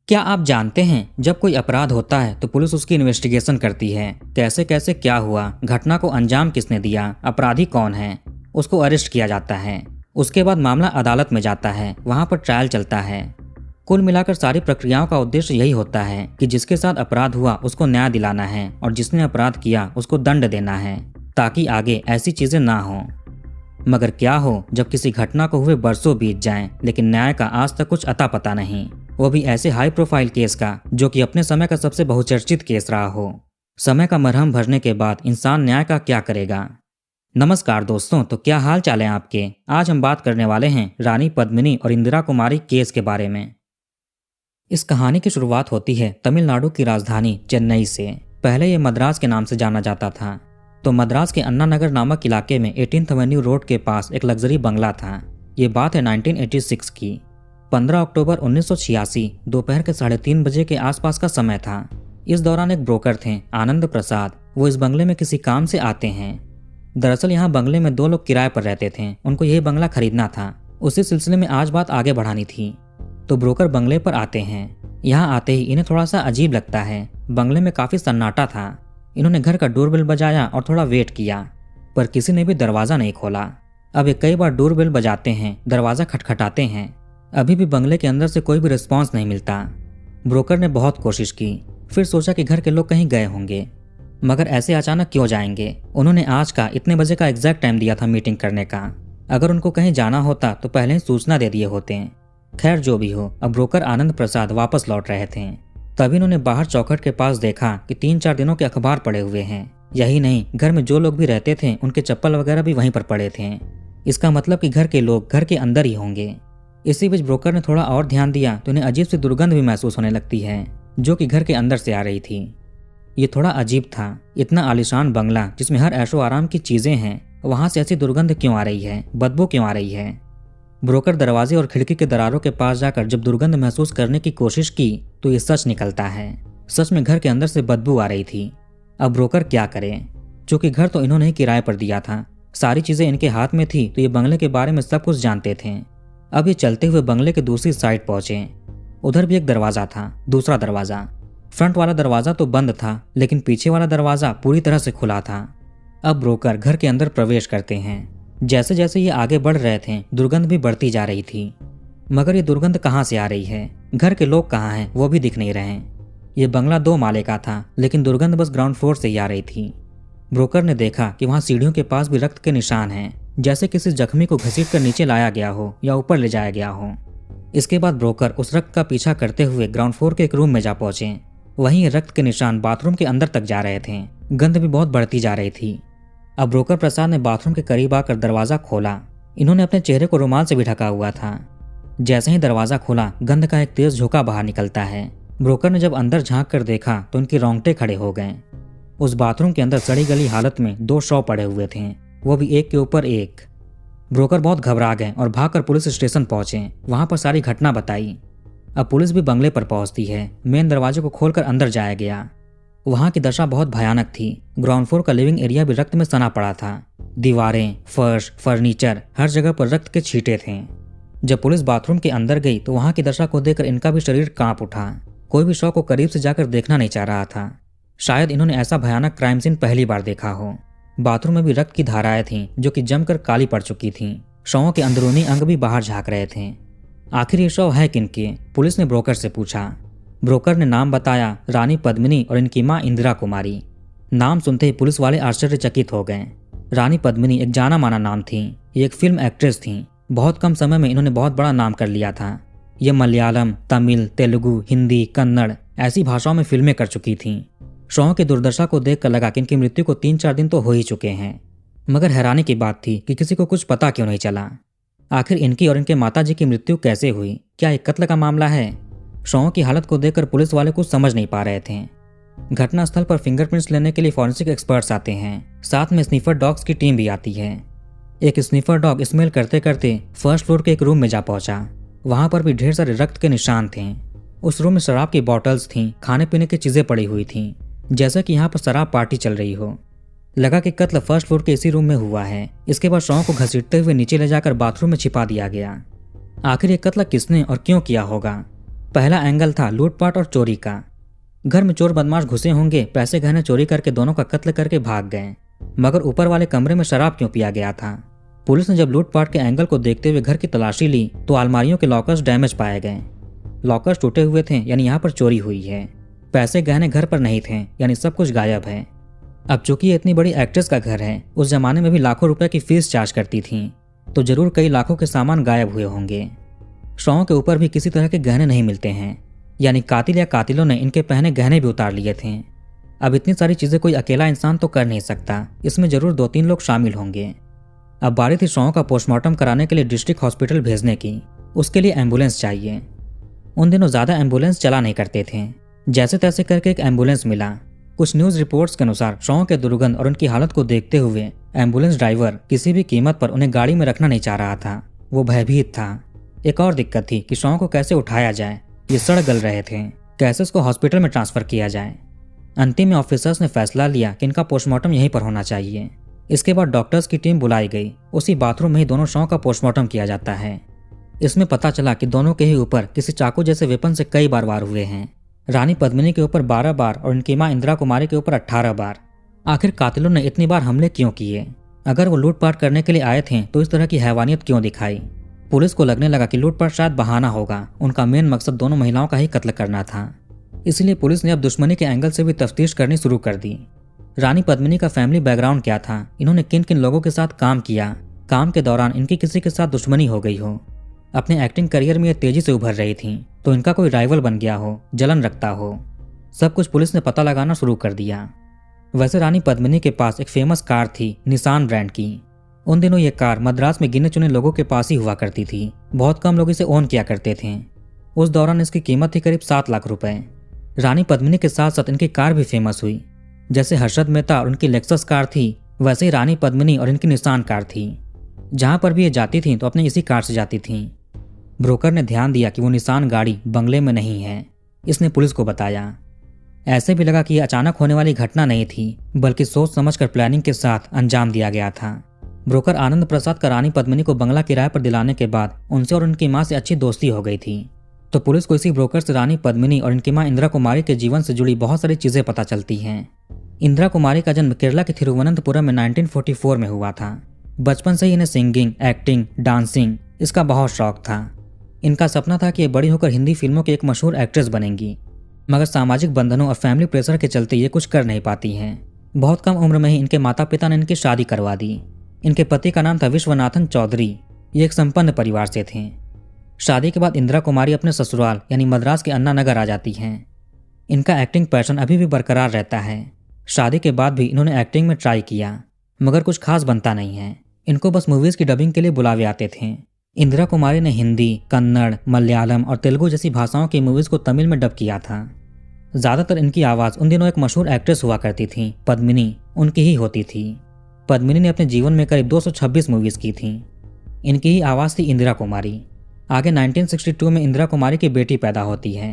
क्या आप जानते हैं जब कोई अपराध होता है तो पुलिस उसकी इन्वेस्टिगेशन करती है। कैसे कैसे क्या हुआ, घटना को अंजाम किसने दिया, अपराधी कौन है, उसको अरेस्ट किया जाता है। उसके बाद मामला अदालत में जाता है, वहां पर ट्रायल चलता है। कुल मिलाकर सारी प्रक्रियाओं का उद्देश्य यही होता है कि जिसके साथ अपराध हुआ उसको न्याय दिलाना है और जिसने अपराध किया उसको दंड देना है, ताकि आगे ऐसी चीजें ना हो। मगर क्या हो जब किसी घटना को हुए बरसों बीत जाएं, लेकिन न्याय का आज तक कुछ अता पता नहीं, वो भी ऐसे हाई प्रोफाइल केस का जो कि अपने समय का सबसे बहुचर्चित केस रहा हो। समय का मरहम भरने के बाद इंसान न्याय का क्या करेगा। नमस्कार दोस्तों, तो क्या हाल चाल है आपके। आज हम बात करने वाले हैं रानी पद्मिनी और इंदिरा कुमारी केस के बारे में। इस कहानी की शुरुआत होती है तमिलनाडु की राजधानी चेन्नई से। पहले ये मद्रास के नाम से जाना जाता था। तो मद्रास के अन्ना नगर नामक इलाके में 18th एवेन्यू रोड के पास एक लग्जरी बंगला था। ये बात है 1986 की। 15 अक्टूबर 1986 दोपहर के 3:30 बजे के आसपास का समय था। इस दौरान एक ब्रोकर थे आनंद प्रसाद, वो इस बंगले में किसी काम से आते हैं। दरअसल यहाँ बंगले में 2 लोग किराए पर रहते थे, उनको यही बंगला खरीदना था। उसी सिलसिले में आज बात आगे बढ़ानी थी। तो ब्रोकर बंगले पर आते हैं। यहाँ आते ही इन्हें थोड़ा सा अजीब लगता है। बंगले में काफी सन्नाटा था। इन्होंने घर का डोरबेल बजाया और थोड़ा वेट किया, पर किसी ने भी दरवाजा नहीं खोला। अब ये कई बार डोरबेल बजाते हैं, दरवाजा खटखटाते हैं, अभी भी बंगले के अंदर से कोई भी रिस्पॉन्स नहीं मिलता। ब्रोकर ने बहुत कोशिश की, फिर सोचा कि घर के लोग कहीं गए होंगे, मगर ऐसे अचानक क्यों जाएंगे। उन्होंने आज का इतने बजे का एग्जैक्ट टाइम दिया था मीटिंग करने का। अगर उनको कहीं जाना होता तो पहले ही सूचना दे दिए होते। खैर जो भी हो, अब ब्रोकर आनंद प्रसाद वापस लौट रहे थे। तभी उन्होंने बाहर चौखट के पास देखा कि 3-4 दिनों के अखबार पड़े हुए हैं। यही नहीं, घर में जो लोग भी रहते थे उनके चप्पल वगैरह भी वहीं पर पड़े थे। इसका मतलब कि घर के लोग घर के अंदर ही होंगे। इसी बीच ब्रोकर ने थोड़ा और ध्यान दिया तो उन्हें अजीब सी दुर्गंध भी महसूस होने लगती है, जो कि घर के अंदर से आ रही थी। ये थोड़ा अजीब था। इतना आलीशान बंगला जिसमें हर ऐशो आराम की चीजें हैं, वहां से ऐसी दुर्गंध क्यों आ रही है, बदबू क्यों आ रही है। ब्रोकर दरवाजे और खिड़की के दरारों के पास जाकर जब दुर्गंध महसूस करने की कोशिश की तो ये सच निकलता है। सच में घर के अंदर से बदबू आ रही थी। अब ब्रोकर क्या करें, चूंकि घर तो इन्होंने ही किराए पर दिया था, सारी चीजें इनके हाथ में थी, तो ये बंगले के बारे में सब कुछ जानते थे। अब ये चलते हुए बंगले के दूसरी साइड पहुंचे। उधर भी एक दरवाजा था, दूसरा दरवाजा। फ्रंट वाला दरवाजा तो बंद था, लेकिन पीछे वाला दरवाजा पूरी तरह से खुला था। अब ब्रोकर घर के अंदर प्रवेश करते हैं। जैसे जैसे ये आगे बढ़ रहे थे दुर्गंध भी बढ़ती जा रही थी। मगर ये दुर्गंध कहाँ से आ रही है, घर के लोग कहाँ हैं, वो भी दिख नहीं रहे। ये बंगला 2 माले का था, लेकिन दुर्गंध बस ग्राउंड फ्लोर से ही आ रही थी। ब्रोकर ने देखा कि वहाँ सीढ़ियों के पास भी रक्त के निशान हैं, जैसे किसी जख्मी को घसीट कर नीचे लाया गया हो या ऊपर ले जाया गया हो। इसके बाद ब्रोकर उस रक्त का पीछा करते हुए ग्राउंड फ्लोर के एक रूम में जा पहुंचे। वहीं रक्त के निशान बाथरूम के अंदर तक जा रहे थे। गंध भी बहुत बढ़ती जा रही थी। अब ब्रोकर प्रसाद ने बाथरूम के करीब आकर दरवाजा खोला। इन्होंने अपने चेहरे को रुमाल से भी ढका हुआ था। जैसे ही दरवाजा खोला, गंध का एक तेज झोंका बाहर निकलता है। ब्रोकर ने जब अंदर झांक कर देखा तो उनके रोंगटे खड़े हो गए। उस बाथरूम के अंदर सड़ी गली हालत में 2 शव पड़े हुए थे, वो भी एक के ऊपर एक। ब्रोकर बहुत घबरा गए और भागकर पुलिस स्टेशन पहुंचे। वहां पर सारी घटना बताई। अब पुलिस भी बंगले पर पहुंचती है। मेन दरवाजे को खोलकर अंदर जाया गया। वहां की दशा बहुत भयानक थी। ग्राउंड फ्लोर का लिविंग एरिया भी रक्त में सना पड़ा था। दीवारें, फर्श, फर्नीचर, हर जगह पर रक्त के छींटे थे। जब पुलिस बाथरूम के अंदर गई तो वहां की दशा को देखकर इनका भी शरीर कांप उठा। कोई भी शव को करीब से जाकर देखना नहीं चाह रहा था। शायद इन्होंने ऐसा भयानक क्राइम सीन पहली बार देखा हो। बाथरूम में भी रक्त की धाराएं थीं, जो कि जमकर काली पड़ चुकी थीं। शवों के अंदरूनी अंग भी बाहर झांक रहे थे। आखिर ये शव है किनके, पुलिस ने ब्रोकर से पूछा। ब्रोकर ने नाम बताया, रानी पद्मिनी और इनकी मां इंदिरा कुमारी। नाम सुनते ही पुलिस वाले आश्चर्यचकित हो गए। रानी पद्मिनी एक जाना माना नाम थी। ये एक फिल्म एक्ट्रेस थी। बहुत कम समय में इन्होंने बहुत बड़ा नाम कर लिया था। ये मलयालम, तमिल, तेलुगु, हिंदी, कन्नड़ ऐसी भाषाओं में फिल्में कर चुकी थीं। शवों की दुर्दशा को देखकर लगा कि इनकी मृत्यु को 3-4 दिन तो हो ही चुके हैं। मगर हैरानी की बात थी कि किसी को कुछ पता क्यों नहीं चला। आखिर इनकी और इनके माताजी की मृत्यु कैसे हुई, क्या एक कत्ल का मामला है। शवों की हालत को देखकर पुलिस वाले कुछ समझ नहीं पा रहे थे। घटनास्थल पर फिंगरप्रिंट्स लेने के लिए फॉरेंसिक एक्सपर्ट्स आते हैं। साथ में स्नीफर डॉग्स की टीम भी आती है। एक स्नीफर डॉग स्मेल करते करते फर्स्ट फ्लोर के एक रूम में जा पहुंचा। वहां पर भी ढेर सारे रक्त के निशान थे। उस रूम में शराब की बॉटल्स थीं, खाने पीने की चीजें पड़ी हुई थीं, जैसे कि यहाँ पर शराब पार्टी चल रही हो। लगा कि कत्ल फर्स्ट फ्लोर के इसी रूम में हुआ है। इसके बाद शवों को घसीटते हुए नीचे ले जाकर बाथरूम में छिपा दिया गया। आखिर ये कत्ल किसने और क्यों किया होगा। पहला एंगल था लूटपाट और चोरी का। घर में चोर बदमाश घुसे होंगे, पैसे गहने चोरी करके दोनों का कत्ल करके भाग गए। मगर ऊपर वाले कमरे में शराब क्यों पिया गया था? पुलिस ने जब लूटपाट के एंगल को देखते हुए घर की तलाशी ली तो अलमारियों के लॉकर्स डैमेज पाए गए। लॉकर्स टूटे हुए थे, यानी यहाँ पर चोरी हुई है। पैसे गहने घर पर नहीं थे, यानी सब कुछ गायब है। अब चूंकि ये इतनी बड़ी एक्ट्रेस का घर है, उस जमाने में भी लाखों रुपए की फीस चार्ज करती थी, तो जरूर कई लाखों के सामान गायब हुए होंगे। शवों के ऊपर भी किसी तरह के गहने नहीं मिलते हैं, यानी कातिल या कातिलों ने इनके पहने गहने भी उतार लिए थे। अब इतनी सारी चीजें कोई अकेला इंसान तो कर नहीं सकता, इसमें जरूर 2-3 लोग शामिल होंगे। अब बारी थी शवों का पोस्टमार्टम कराने के लिए डिस्ट्रिक्ट हॉस्पिटल भेजने की। उसके लिए एम्बुलेंस चाहिए। उन दिनों ज्यादा एम्बुलेंस चला नहीं करते थे। जैसे तैसे करके एक एम्बुलेंस मिला। कुछ न्यूज रिपोर्ट्स के अनुसार शवों के दुर्गंध और उनकी हालत को देखते हुए एम्बुलेंस ड्राइवर किसी भी कीमत पर उन्हें गाड़ी में रखना नहीं चाह रहा था। वो भयभीत था। एक और दिक्कत थी कि शवों को कैसे उठाया जाए। ये सड़ गल रहे थे, कैसे इसको हॉस्पिटल में ट्रांसफर किया जाए। अंतिम में ऑफिसर्स ने फैसला लिया कि इनका पोस्टमार्टम यहीं पर होना चाहिए। इसके बाद डॉक्टर्स की टीम बुलाई गई। उसी बाथरूम में ही दोनों शवों का पोस्टमार्टम किया जाता है। इसमें पता चला कि दोनों के ही ऊपर किसी चाकू जैसे वेपन से कई बार वार हुए हैं। रानी पद्मिनी के ऊपर 12 बार और उनकी मां इंदिरा कुमारी के ऊपर 18 बार। आखिर कातिलों ने इतनी बार हमले क्यों किए? अगर वो लूटपाट करने के लिए आए थे तो इस तरह की हैवानियत क्यों दिखाई? पुलिस को लगने लगा कि लूटपाट शायद बहाना होगा, उनका मेन मकसद दोनों महिलाओं का ही कत्ल करना था। इसलिए पुलिस ने अब दुश्मनी के एंगल से भी तफ्तीश करनी शुरू कर दी। रानी पद्मिनी का फैमिली बैकग्राउंड क्या था, इन्होंने किन किन लोगों के साथ काम किया, काम के दौरान इनकी किसी के साथ दुश्मनी हो गई हो, अपने एक्टिंग करियर में ये तेजी से उभर रही थी तो इनका कोई राइवल बन गया हो, जलन रखता हो। सब कुछ पुलिस ने पता लगाना शुरू कर दिया। वैसे रानी पद्मिनी के पास एक फेमस कार थी, निसान ब्रांड की। उन दिनों ये कार मद्रास में गिने चुने लोगों के पास ही हुआ करती थी। बहुत कम लोग इसे ओन किया करते थे। उस दौरान इसकी कीमत थी करीब 7 लाख रुपए। रानी पद्मिनी के साथ साथ इनकी कार भी फेमस हुई। जैसे हर्षद मेहता और उनकी लेक्सस कार थी, वैसे ही रानी पद्मिनी और इनकी निसान कार थी। जहां पर भी ये जाती थी तो अपने इसी कार से जाती थी। ब्रोकर ने ध्यान दिया कि वो निसान गाड़ी बंगले में नहीं है। इसने पुलिस को बताया। ऐसे भी लगा कि यह अचानक होने वाली घटना नहीं थी, बल्कि सोच समझकर प्लानिंग के साथ अंजाम दिया गया था। ब्रोकर आनंद प्रसाद का रानी पद्मिनी को बंगला किराए पर दिलाने के बाद उनसे और उनकी मां से अच्छी दोस्ती हो गई थी। तो पुलिस को इसी ब्रोकर से रानी पद्मिनी और इनकी मां इंदिरा कुमारी के जीवन से जुड़ी बहुत सारी चीजें पता चलती हैं। इंदिरा कुमारी का जन्म केरला के थिरुवनंतपुरम में 1944 में हुआ था। बचपन से ही इन्हें सिंगिंग, एक्टिंग, डांसिंग इसका बहुत शौक था। इनका सपना था कि ये बड़ी होकर हिंदी फिल्मों की एक मशहूर एक्ट्रेस बनेंगी, मगर सामाजिक बंधनों और फैमिली प्रेशर के चलते ये कुछ कर नहीं पाती हैं। बहुत कम उम्र में ही इनके माता पिता ने इनकी शादी करवा दी। इनके पति का नाम था विश्वनाथन चौधरी। ये एक संपन्न परिवार से थे। शादी के बाद इंदिरा कुमारी अपने ससुराल यानी मद्रास के अन्ना नगर आ जाती हैं। इनका एक्टिंग पैशन अभी भी बरकरार रहता है। शादी के बाद भी इन्होंने एक्टिंग में ट्राई किया, मगर कुछ खास बनता नहीं है। इनको बस मूवीज की डबिंग के लिए बुलावे आते थे। इंदिरा कुमारी ने हिंदी, कन्नड़, मलयालम और तेलुगु जैसी भाषाओं की मूवीज को तमिल में डब किया था। ज्यादातर इनकी आवाज उन दिनों एक मशहूर एक्ट्रेस हुआ करती थी, पद्मिनी, उनकी ही होती थी। पद्मिनी ने अपने जीवन में करीब 226 मूवीज की थी। इनकी ही आवाज थी इंदिरा कुमारी। आगे 1962 में इंदिरा कुमारी की बेटी पैदा होती है।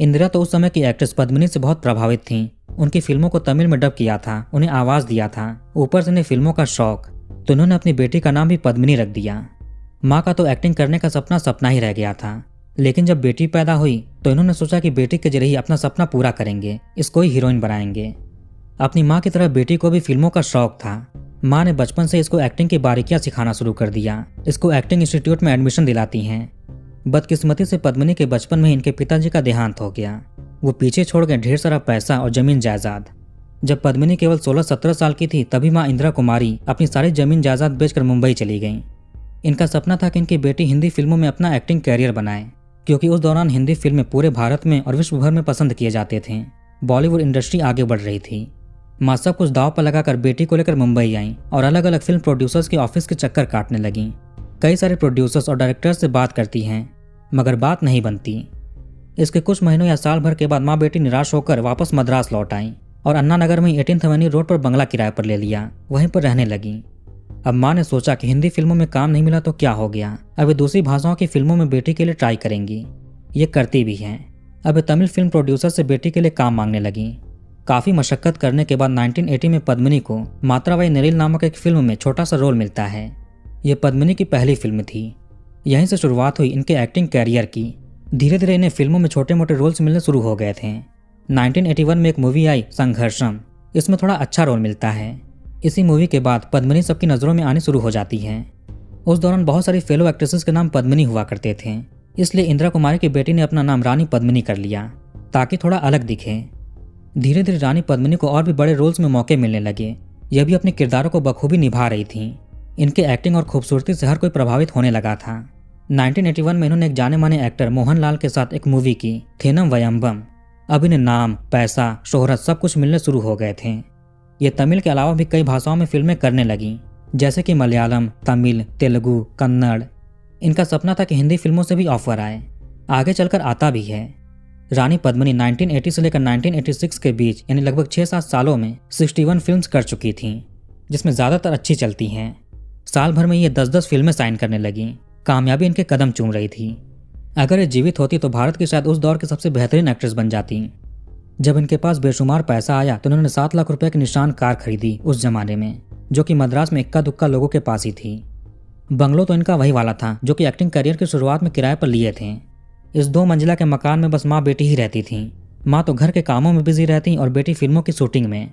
इंदिरा तो उस समय की एक्ट्रेस पद्मिनी से बहुत प्रभावित थी। उनकी फिल्मों को तमिल में डब किया था, उन्हें आवाज दिया था, ऊपर से इन्हें फिल्मों का शौक, तो इन्होंने अपनी बेटी का नाम भी पद्मिनी रख दिया। माँ का तो एक्टिंग करने का सपना ही रह गया था, लेकिन जब बेटी पैदा हुई तो इन्होंने सोचा कि बेटी के जरिए अपना सपना पूरा करेंगे, इसको ही हीरोइन बनाएंगे। अपनी माँ की तरह बेटी को भी फिल्मों का शौक था। माँ ने बचपन से इसको एक्टिंग की बारीकियां सिखाना शुरू कर दिया। इसको एक्टिंग इंस्टीट्यूट में एडमिशन दिलाती हैं। बदकिस्मती से पद्मिनी के बचपन में ही इनके पिताजी का देहांत हो गया। वो पीछे छोड़ गए ढेर सारा पैसा और जमीन जायदाद। जब पद्मिनी केवल 16-17 साल की थी तभी माँ इंदिरा कुमारी अपनी सारी जमीन जायदाद बेचकर मुंबई चली गईं। इनका सपना था कि इनकी बेटी हिंदी फिल्मों में अपना एक्टिंग कैरियर बनाए, क्योंकि उस दौरान हिंदी फिल्में पूरे भारत में और विश्व भर में पसंद किए जाते थे। बॉलीवुड इंडस्ट्री आगे बढ़ रही थी। माँ सब कुछ दांव पर लगाकर बेटी को लेकर मुंबई आई और अलग अलग फिल्म प्रोड्यूसर्स के ऑफिस के चक्कर काटने लगी। कई सारे प्रोड्यूसर्स और डायरेक्टर्स से बात करती हैं, मगर बात नहीं बनती। इसके कुछ महीनों या साल भर के बाद माँ बेटी निराश होकर वापस मद्रास लौट आई और अन्ना नगर में 18th एवेन्यू रोड पर बंगला किराए पर ले लिया, वहीं पर रहने लगी। अब माँ ने सोचा कि हिंदी फिल्मों में काम नहीं मिला तो क्या हो गया, अब ये दूसरी भाषाओं की फिल्मों में बेटी के लिए ट्राई करेंगी। ये करती भी हैं। अब तमिल फिल्म प्रोड्यूसर से बेटी के लिए काम मांगने लगी। काफ़ी मशक्कत करने के बाद 1980 में पद्मिनी को मात्राबाई नेरिल नामक एक फिल्म में छोटा सा रोल मिलता है। ये पद्मिनी की पहली फिल्म थी। यहीं से शुरुआत हुई इनके एक्टिंग कैरियर की। धीरे धीरे इन्हें फिल्मों में छोटे मोटे रोल्स मिलने शुरू हो गए थे। 1981 में एक मूवी आई संघर्षम, इसमें थोड़ा अच्छा रोल मिलता है। इसी मूवी के बाद पद्मिनी सबकी नज़रों में आनी शुरू हो जाती हैं। उस दौरान बहुत सारी फेलो एक्ट्रेसेस के नाम पद्मिनी हुआ करते थे, इसलिए इंदिरा कुमारी की बेटी ने अपना नाम रानी पद्मिनी कर लिया ताकि थोड़ा अलग दिखे। धीरे धीरे रानी पद्मिनी को और भी बड़े रोल्स में मौके मिलने लगे। यह भी अपने किरदारों को बखूबी निभा रही थीं। इनके एक्टिंग और खूबसूरती से हर कोई प्रभावित होने लगा था। 1981 में इन्होंने एक जाने माने एक्टर मोहनलाल के साथ एक मूवी की थेनम वयम्बम। अब इन्हें नाम, पैसा, शोहरत सब कुछ मिलने शुरू हो गए थे। ये तमिल के अलावा भी कई भाषाओं में फिल्में करने लगी, जैसे कि मलयालम, तमिल, तेलुगु, कन्नड़। इनका सपना था कि हिंदी फिल्मों से भी ऑफर आए, आगे चलकर आता भी है। रानी पद्मिनी 1980 से लेकर 1986 के बीच यानी लगभग 6-7 सालों में 61 फिल्म्स कर चुकी थीं, जिसमें ज़्यादातर अच्छी चलती हैं। साल भर में ये 10-10 फिल्में साइन करने लगी। कामयाबी इनके कदम चूम रही थी। अगर ये जीवित होती तो भारत की शायद उस दौर की सबसे बेहतरीन एक्ट्रेस बन जाती। जब इनके पास बेशुमार पैसा आया तो उन्होंने 7 लाख रुपए की निशान कार खरीदी उस जमाने में, जो कि मद्रास में इक्का दुक्का लोगों के पास ही थी। बंगलो तो इनका वही वाला था जो कि एक्टिंग करियर की शुरुआत में किराए पर लिए थे। इस 2 मंजिला के मकान में बस माँ बेटी ही रहती थी। माँ तो घर के कामों में बिजी रहती और बेटी फिल्मों की शूटिंग में।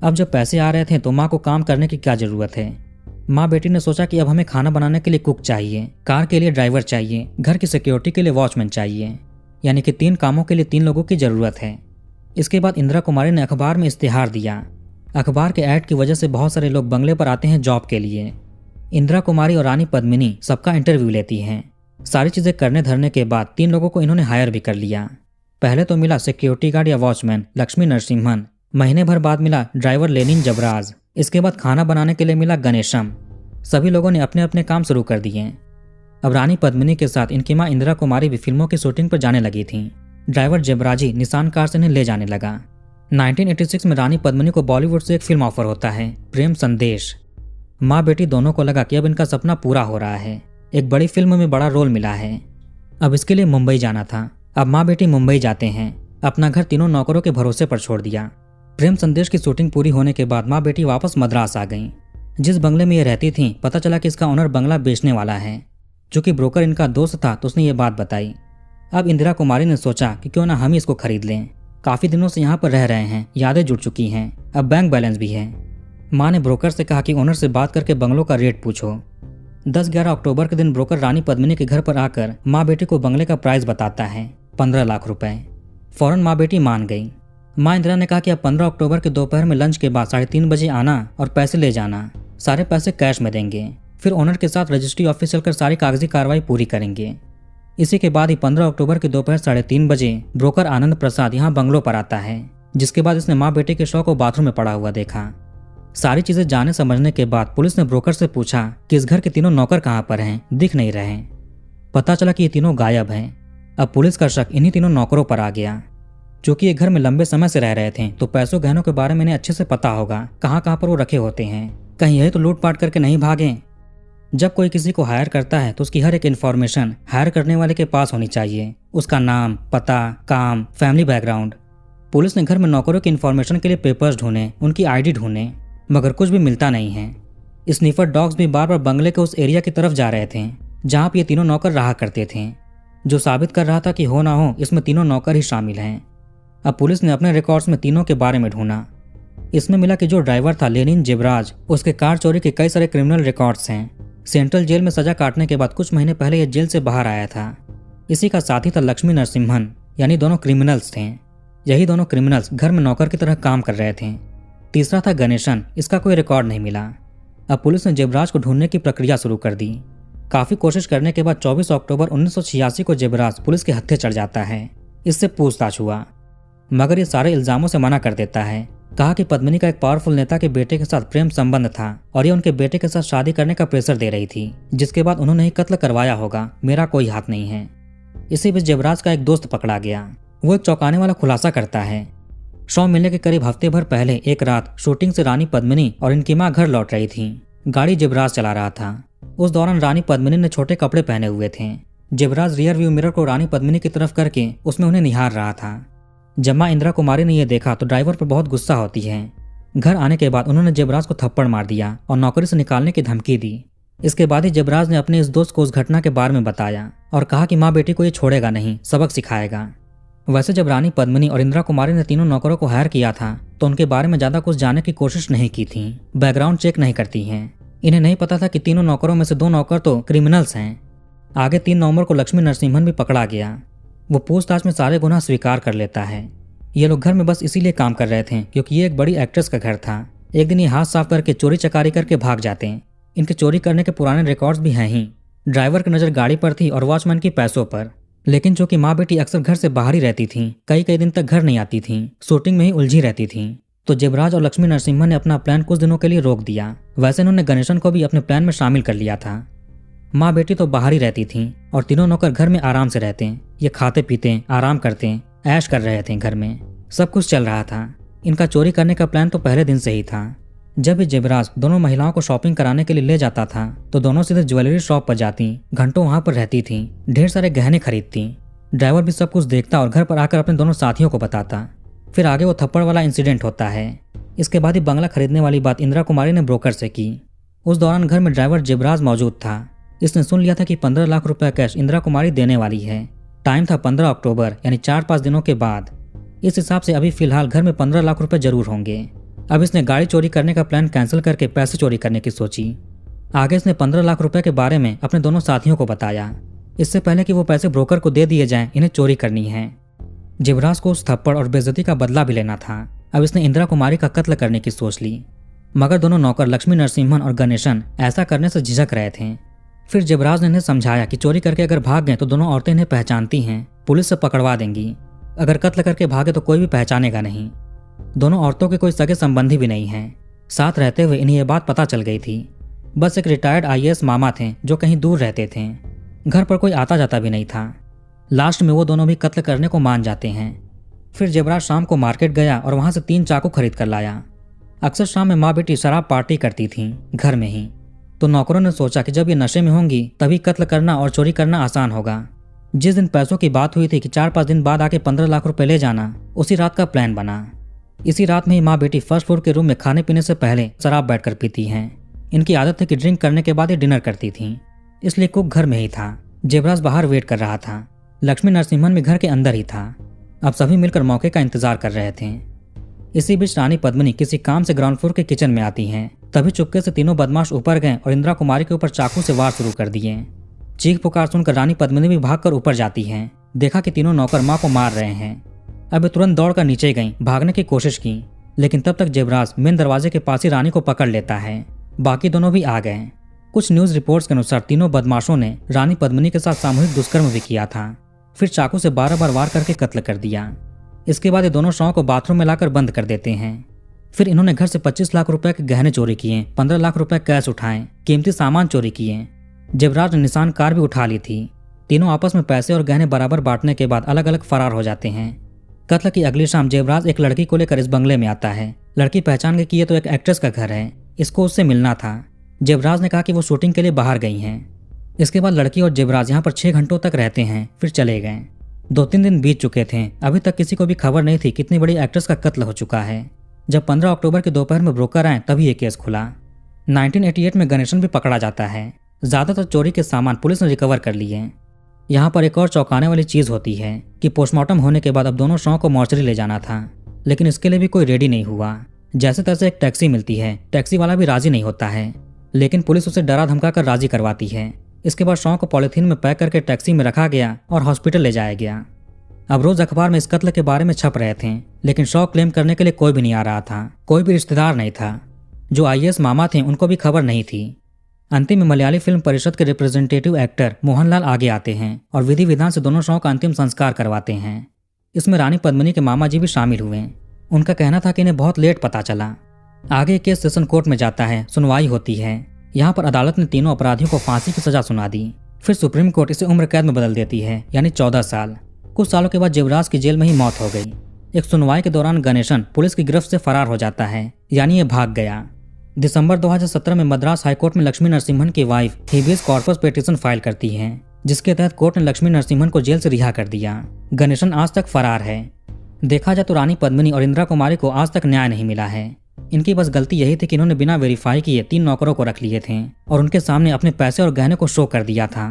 अब जब पैसे आ रहे थे तो माँ को काम करने की क्या जरूरत है। माँ बेटी ने सोचा कि अब हमें खाना बनाने के लिए कुक चाहिए, कार के लिए ड्राइवर चाहिए, घर की सिक्योरिटी के लिए वॉचमैन चाहिए, यानी कि 3 कामों के लिए 3 लोगों की जरूरत है। इसके बाद इंदिरा कुमारी ने अखबार में इश्तिहार दिया। अखबार के ऐड की वजह से बहुत सारे लोग बंगले पर आते हैं जॉब के लिए। इंदिरा कुमारी और रानी पद्मिनी सबका इंटरव्यू लेती हैं। सारी चीजें करने धरने के बाद 3 लोगों को इन्होंने हायर भी कर लिया। पहले तो मिला सिक्योरिटी गार्ड या वॉचमैन लक्ष्मी नरसिम्हन, महीने भर बाद मिला ड्राइवर लेनिन जबराज, इसके बाद खाना बनाने के लिए मिला गणेशम। सभी लोगों ने अपने अपने काम शुरू कर दिए। अब रानी पद्मिनी के साथ इनकी मां इंदिरा कुमारी भी फिल्मों की शूटिंग पर जाने लगी थीं। ड्राइवर जबराजी निसान कार से इन्हें ले जाने लगा। 1986 में रानी पद्मिनी को बॉलीवुड से एक फिल्म ऑफर होता है, प्रेम संदेश। माँ बेटी दोनों को लगा कि अब इनका सपना पूरा हो रहा है, एक बड़ी फिल्म में बड़ा रोल मिला है। अब इसके लिए मुंबई जाना था। अब माँ बेटी मुंबई जाते हैं, अपना घर तीनों नौकरों के भरोसे पर छोड़ दिया। प्रेम संदेश की शूटिंग पूरी होने के बाद माँ बेटी वापस मद्रास आ गईं। जिस बंगले में ये रहती थीं, पता चला कि इसका ओनर बंगला बेचने वाला है। चूंकि ब्रोकर इनका दोस्त था तो उसने ये बात बताई। अब इंदिरा कुमारी ने सोचा कि क्यों ना हम ही इसको खरीद लें। काफी दिनों से यहाँ पर रह रहे हैं, यादें जुड़ चुकी हैं, अब बैंक बैलेंस भी है। माँ ने ब्रोकर से कहा कि ओनर से बात करके बंगलों का रेट पूछो। 10-11 अक्टूबर के दिन ब्रोकर रानी पद्मिनी के घर पर आकर माँ बेटी को बंगले का प्राइस बताता है, 15 लाख रुपए। फौरन माँ बेटी मान गई। माँ इंदिरा ने कहा कि अब 15 अक्टूबर के दोपहर में लंच के बाद 3:30 बजे आना और पैसे ले जाना। सारे पैसे कैश में देंगे, फिर ओनर के साथ रजिस्ट्री ऑफिस चलकर सारी कागजी कार्रवाई पूरी करेंगे। इसी के बाद ही 15 अक्टूबर के दोपहर 3:30 बजे ब्रोकर आनंद प्रसाद यहाँ बंगलों पर आता है, जिसके बाद इसने माँ बेटे के शव को बाथरूम में पड़ा हुआ देखा। सारी चीजें जाने समझने के बाद पुलिस ने ब्रोकर से पूछा कि इस घर के तीनों नौकर कहाँ पर हैं, दिख नहीं रहे। पता चला कि ये तीनों गायब हैं। अब पुलिस का शक इन्हीं तीनों नौकरों पर आ गया। चूंकि ये घर में लंबे समय से रह रहे थे तो पैसों गहनों के बारे में इन्हें अच्छे से पता होगा, कहाँ कहाँ पर वो रखे होते हैं। कहीं यही तो लूटपाट करके नहीं भागे। जब कोई किसी को हायर करता है तो उसकी हर एक इन्फॉर्मेशन हायर करने वाले के पास होनी चाहिए, उसका नाम, पता, काम, फैमिली बैकग्राउंड। पुलिस ने घर में नौकरों की इन्फॉर्मेशन के लिए पेपर्स ढूंढे, उनकी आईडी ढूंढे, मगर कुछ भी मिलता नहीं है। स्नीफर डॉग्स भी बार बार बंगले के उस एरिया की तरफ जा रहे थे जहाँ पे ये तीनों नौकर रहा करते थे, जो साबित कर रहा था कि हो ना हो इसमें तीनों नौकर ही शामिल हैं। अब पुलिस ने अपने रिकॉर्ड्स में तीनों के बारे में ढूंढा। इसमें मिला कि जो ड्राइवर था लेनिन जेबराज, उसके कार चोरी के कई सारे क्रिमिनल रिकॉर्ड्स हैं। सेंट्रल जेल में सजा काटने के बाद कुछ महीने पहले यह जेल से बाहर आया था। इसी का साथी था लक्ष्मी नरसिम्हन, यानी दोनों क्रिमिनल्स थे। यही दोनों क्रिमिनल्स घर में नौकर की तरह काम कर रहे थे। तीसरा था गणेशन, इसका कोई रिकॉर्ड नहीं मिला। अब पुलिस ने जेबराज को ढूंढने की प्रक्रिया शुरू कर दी। काफी कोशिश करने के बाद 24 अक्टूबर 1986 को जेबराज पुलिस के हत्थे चढ़ जाता है। इससे पूछताछ हुआ, मगर ये सारे इल्जामों से मना कर देता है। कहा कि पद्मिनी का एक पावरफुल नेता के बेटे के साथ प्रेम संबंध था और ये उनके बेटे के साथ शादी करने का प्रेशर दे रही थी, जिसके बाद उन्होंने ही कत्ल करवाया होगा, मेरा कोई हाथ नहीं है। इसी बीच जेबराज का एक दोस्त पकड़ा गया। वो एक चौंकाने वाला खुलासा करता है। शो मिलने के करीब हफ्ते भर पहले एक रात शूटिंग से रानी पद्मिनी और इनकी मां घर लौट रही थी। गाड़ी जेबराज चला रहा था। उस दौरान रानी पद्मिनी ने छोटे कपड़े पहने हुए थे। जेबराज रियर व्यू मिरर को रानी पद्मिनी की तरफ करके उसमें उन्हें निहार रहा था। जब मां इंदिरा कुमारी ने यह देखा तो ड्राइवर पर बहुत गुस्सा होती है। घर आने के बाद उन्होंने जेबराज को थप्पड़ मार दिया और नौकरी से निकालने की धमकी दी। इसके बाद ही जबराज ने अपने इस दोस्त को उस घटना के बारे में बताया और कहा कि माँ बेटी को ये छोड़ेगा नहीं, सबक सिखाएगा। वैसे जब रानी पद्मिनी और इंदिरा कुमारी ने तीनों नौकरों को हायर किया था तो उनके बारे में ज्यादा कुछ जानने की कोशिश नहीं की थी, बैकग्राउंड चेक नहीं करती हैं। इन्हें नहीं पता था कि तीनों नौकरों में से 2 नौकर तो क्रिमिनल्स हैं। आगे 3 नवंबर को लक्ष्मी नरसिम्हन भी पकड़ा गया। वो पूछताछ में सारे गुनाह स्वीकार कर लेता है। ये लोग घर में बस इसीलिए काम कर रहे थे क्योंकि ये एक बड़ी एक्ट्रेस का घर था। एक दिन ये हाथ साफ करके चोरी चकारी करके भाग जाते हैं। इनके चोरी करने के पुराने रिकॉर्ड्स भी हैं ही। ड्राइवर की नज़र गाड़ी पर थी और वॉचमैन की पैसों पर। लेकिन चूंकि माँ बेटी अक्सर घर से बाहर ही रहती थी, कई दिन तक घर नहीं आती थी, शूटिंग में ही उलझी रहती थी, तो जबराज और लक्ष्मी नरसिम्हा ने अपना प्लान कुछ दिनों के लिए रोक दिया। वैसे उन्होंने गणेशन को भी अपने प्लान में शामिल कर लिया था। माँ बेटी तो बाहर ही रहती थी और तीनों नौकर घर में आराम से रहते हैं। ये खाते पीते आराम करते ऐश कर रहे थे। घर में सब कुछ चल रहा था। इनका चोरी करने का प्लान तो पहले दिन से ही था। जब भी जबराज दोनों महिलाओं को शॉपिंग कराने के लिए ले जाता था तो दोनों सीधे ज्वेलरी शॉप पर जाती, घंटों वहां पर रहती थी, ढेर सारे गहने खरीदती। ड्राइवर भी सब कुछ देखता और घर पर आकर अपने दोनों साथियों को बताता। फिर आगे वो थप्पड़ वाला इंसिडेंट होता है। इसके बाद ही बंगला खरीदने वाली बात इंदिरा कुमारी ने ब्रोकर से की। उस दौरान घर में ड्राइवर जबराज मौजूद था। इसने सुन लिया था कि 15 लाख रुपए कैश इंदिरा कुमारी देने वाली है। टाइम था 15 अक्टूबर, यानी 4-5 दिनों के बाद। इस हिसाब से अभी फिलहाल घर में 15 लाख रुपए जरूर होंगे। अब इसने गाड़ी चोरी करने का प्लान कैंसिल करके पैसे चोरी करने की सोची। आगे इसने 15 लाख रुपए के बारे में अपने दोनों साथियों को बताया। इससे पहले कि वो पैसे ब्रोकर को दे दिए जाएं, इन्हें चोरी करनी है। जबराज को उस थप्पड़ और बेइज्जती का बदला भी लेना था। अब इसने इंदिरा कुमारी का कत्ल करने की सोच ली, मगर दोनों नौकर लक्ष्मी नरसिम्हन और गणेशन ऐसा करने से झिझक रहे थे। फिर जबराज ने इन्हें समझाया कि चोरी करके अगर भाग गए तो दोनों औरतें इन्हें पहचानती हैं, पुलिस से पकड़वा देंगी। अगर कत्ल करके भागे तो कोई भी पहचानेगा नहीं। दोनों औरतों के कोई सगे संबंधी भी नहीं हैं। साथ रहते हुए इन्हें यह बात पता चल गई थी। बस एक रिटायर्ड IAS मामा थे जो कहीं दूर रहते थे। घर पर कोई आता जाता भी नहीं था। लास्ट में वो दोनों भी कत्ल करने को मान जाते हैं। फिर जबराज शाम को मार्केट गया और वहां से 3 चाकू खरीद कर लाया। अक्सर शाम में माँ बेटी शराब पार्टी करती थी घर में ही, तो नौकरों ने सोचा कि जब ये नशे में होंगी तभी कत्ल करना और चोरी करना आसान होगा। जिस दिन पैसों की बात हुई थी कि 4-5 दिन बाद आके 15 लाख रुपए ले जाना, उसी रात का प्लान बना। इसी रात में ही माँ बेटी फर्स्ट फ्लोर के रूम में खाने पीने से पहले शराब बैठकर पीती हैं। इनकी आदत थी कि ड्रिंक करने के बाद ही डिनर करती थी, इसलिए कुक घर में ही था। जबराज बाहर वेट कर रहा था। लक्ष्मी नरसिम्हन भी घर के अंदर ही था। अब सभी मिलकर मौके का इंतजार कर रहे थे। इसी बीच रानी पद्मिनी किसी काम से ग्राउंड फ्लोर के किचन में आती हैं। तभी चुपके से तीनों बदमाश ऊपर गए और इंदिरा कुमारी के ऊपर चाकू से वार शुरू कर दिए। चीख पुकार सुनकर रानी पद्मिनी भी भागकर ऊपर जाती हैं। देखा कि तीनों नौकर माँ को मार रहे हैं। अब तुरंत दौड़कर नीचे गईं, भागने की कोशिश की, लेकिन तब तक जबराज मेन दरवाजे के पास ही रानी को पकड़ लेता है। बाकी दोनों भी आ गए। कुछ न्यूज रिपोर्ट्स के अनुसार तीनों बदमाशों ने रानी पद्मिनी के साथ सामूहिक दुष्कर्म भी किया था। फिर चाकू से 12 बार वार करके कत्ल कर दिया। इसके बाद ये दोनों शव को बाथरूम में लाकर बंद कर देते हैं। फिर इन्होंने घर से 25 लाख रुपए के गहने चोरी किए, 15 लाख रुपए कैश उठाए, कीमती सामान चोरी किए। जबराज ने निशान कार भी उठा ली थी। तीनों आपस में पैसे और गहने बराबर बांटने के बाद अलग अलग फरार हो जाते हैं। कत्ल की अगली शाम जबराज एक लड़की को लेकर इस बंगले में आता है। लड़की पहचान गई कि ये तो एक एक्ट्रेस का घर है, इसको उससे मिलना था। जबराज ने कहा कि वो शूटिंग के लिए बाहर गई हैं। इसके बाद लड़की और जबराज यहाँ पर 6 घंटों तक रहते हैं, फिर चले गए। 2-3 दिन बीत चुके थे। अभी तक किसी को भी खबर नहीं थी कितनी बड़ी एक्ट्रेस का कत्ल हो चुका है। जब 15 अक्टूबर के दोपहर में ब्रोकर आए तभी ये केस खुला। 1988 में गणेशन भी पकड़ा जाता है। ज्यादातर चोरी के सामान पुलिस ने रिकवर कर लिए। यहाँ पर एक और चौंकाने वाली चीज होती है कि पोस्टमार्टम होने के बाद अब दोनों शव को मॉर्चरी ले जाना था, लेकिन इसके लिए भी कोई रेडी नहीं हुआ। जैसे तैसे एक टैक्सी मिलती है। टैक्सी वाला भी राजी नहीं होता है, लेकिन पुलिस उसे डरा धमका कर राजी करवाती है। इसके बाद शव को पॉलिथीन में पैक करके टैक्सी में रखा गया और हॉस्पिटल ले जाया गया। अब रोज अखबार में इस कत्ल के बारे में छप रहे थे, लेकिन शव क्लेम करने के लिए कोई भी नहीं आ रहा था। कोई भी रिश्तेदार नहीं था। जो IAS मामा थे उनको भी खबर नहीं थी। अंतिम में मलयाली फिल्म परिषद के रिप्रेजेंटेटिव एक्टर मोहनलाल आगे आते हैं और विधि विधान से दोनों शव का अंतिम संस्कार करवाते हैं। इसमें रानी पद्मिनी के मामा जी भी शामिल हुए। उनका कहना था कि इन्हें बहुत लेट पता चला। आगे केस सेशन कोर्ट में जाता है, सुनवाई होती है। यहाँ पर अदालत ने तीनों अपराधियों को फांसी की सजा सुना दी। फिर सुप्रीम कोर्ट इसे उम्र कैद में बदल देती है, यानी 14 साल। कुछ सालों के बाद जबराज की जेल में ही मौत हो गई। एक सुनवाई के दौरान गणेशन पुलिस की गिरफ्त से फरार हो जाता है, यानी ये भाग गया। दिसंबर 2017 में मद्रास हाईकोर्ट में लक्ष्मी नरसिम्हन की wife habeas corpus petition file करती है, जिसके तहत कोर्ट ने लक्ष्मी नरसिम्हन को जेल से रिहा कर दिया। गणेशन आज तक फरार है। देखा जाए तो रानी पद्मिनी और इंदिरा कुमारी को आज तक न्याय नहीं मिला है। इनकी बस गलती यही थी कि इन्होंने बिना वेरीफाई किए 3 नौकरों को रख लिए थे और उनके सामने अपने पैसे और गहने को शो कर दिया था।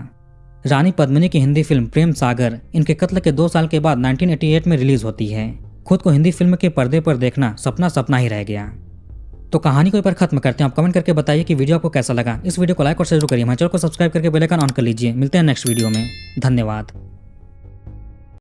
रानी पद्मिनी की हिंदी फिल्म प्रेम सागर इनके कत्ल के 2 साल के बाद 1988 में रिलीज होती है। खुद को हिंदी फिल्म के पर्दे पर देखना सपना सपना ही रह गया। तो कहानी को पर खत्म करते हैं। आप कमेंट करके बताइए कि वीडियो आपको कैसा लगा। इस वीडियो को लाइक और शेयर करिए। हमारे चैनल को सब्सक्राइब करके बेल आइकन ऑन कर लीजिए। मिलते हैं नेक्स्ट वीडियो में। धन्यवाद।